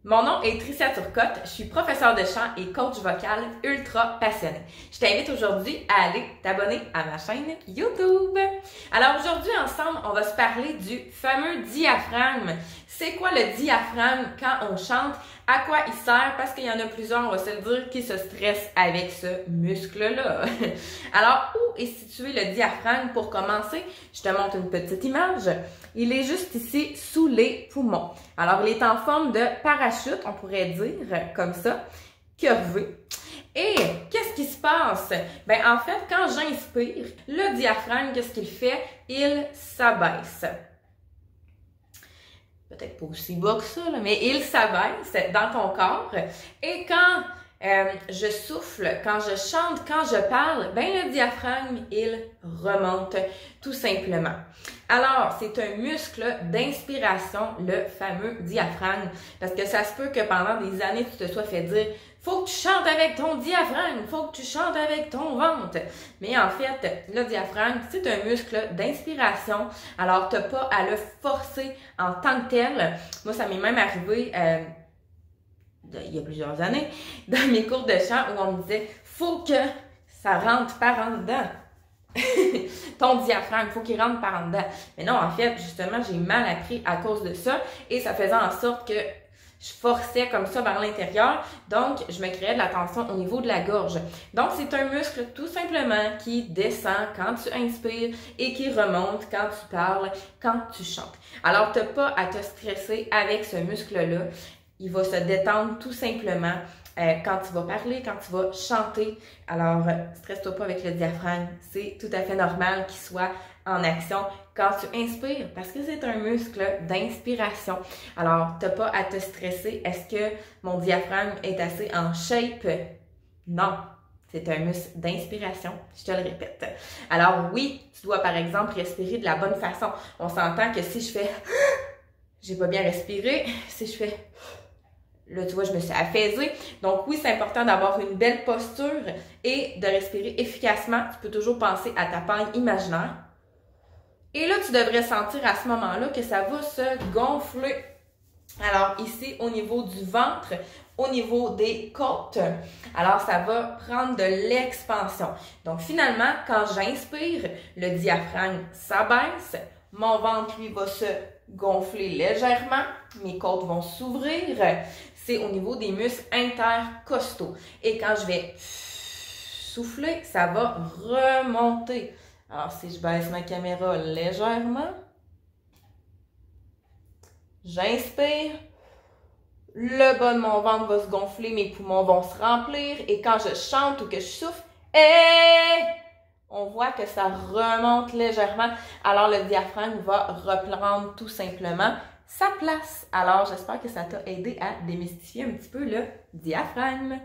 Mon nom est Tricia Turcotte, je suis professeure de chant et coach vocal ultra passionnée. Je t'invite aujourd'hui à aller t'abonner à ma chaîne YouTube. Alors aujourd'hui ensemble, on va se parler du fameux diaphragme. C'est quoi le diaphragme quand on chante? À quoi il sert? Parce qu'il y en a plusieurs, on va se le dire, qui se stressent avec ce muscle-là. Alors, où est situé le diaphragme? Pour commencer, je te montre une petite image. Il est juste ici, sous les poumons. Alors, il est en forme de parachute, on pourrait dire, comme ça, curvé. Et qu'est-ce qui se passe? Ben, en fait, quand j'inspire, le diaphragme, qu'est-ce qu'il fait? Il s'abaisse. Peut-être pas aussi bas que ça, là, mais il s'abaisse dans ton corps. Et quand je souffle, quand je chante, quand je parle, ben le diaphragme, il remonte tout simplement. Alors, c'est un muscle d'inspiration, le fameux diaphragme, parce que ça se peut que pendant des années, tu te sois fait dire « Faut que tu chantes avec ton diaphragme, faut que tu chantes avec ton ventre ». Mais en fait, le diaphragme, c'est un muscle d'inspiration, alors tu n'as pas à le forcer en tant que tel. Moi, ça m'est même arrivé il y a plusieurs années, dans mes cours de chant, où on me disait « Faut que ça rentre par en dedans ». Ton diaphragme, il faut qu'il rentre par en dedans. Mais non, en fait, justement, j'ai mal appris à cause de ça et ça faisait en sorte que je forçais comme ça vers l'intérieur. Donc, je me créais de la tension au niveau de la gorge. Donc, c'est un muscle tout simplement qui descend quand tu inspires et qui remonte quand tu parles, quand tu chantes. Alors, tu n'as pas à te stresser avec ce muscle-là. Il va se détendre tout simplement quand tu vas parler, quand tu vas chanter. Alors, stresse-toi pas avec le diaphragme. C'est tout à fait normal qu'il soit en action quand tu inspires parce que c'est un muscle d'inspiration. Alors, tu n'as pas à te stresser. Est-ce que mon diaphragme est assez en shape? Non. C'est un muscle d'inspiration, je te le répète. Alors oui, tu dois par exemple respirer de la bonne façon. On s'entend que si je fais j'ai pas bien respiré, si je fais là, tu vois, je me suis affaissée. Donc oui, c'est important d'avoir une belle posture et de respirer efficacement. Tu peux toujours penser à ta paille imaginaire. Et là, tu devrais sentir à ce moment-là que ça va se gonfler. Alors ici, au niveau du ventre, au niveau des côtes, alors ça va prendre de l'expansion. Donc finalement, quand j'inspire, le diaphragme s'abaisse, mon ventre, lui, va se gonfler légèrement, mes côtes vont s'ouvrir. C'est au niveau des muscles intercostaux. Et quand je vais souffler, ça va remonter. Alors, si je baisse ma caméra légèrement, j'inspire, le bas de mon ventre va se gonfler, mes poumons vont se remplir. Et quand je chante ou que je souffle, on voit que ça remonte légèrement. Alors, le diaphragme va reprendre tout simplement sa place. Alors, j'espère que ça t'a aidé à démystifier un petit peu le diaphragme.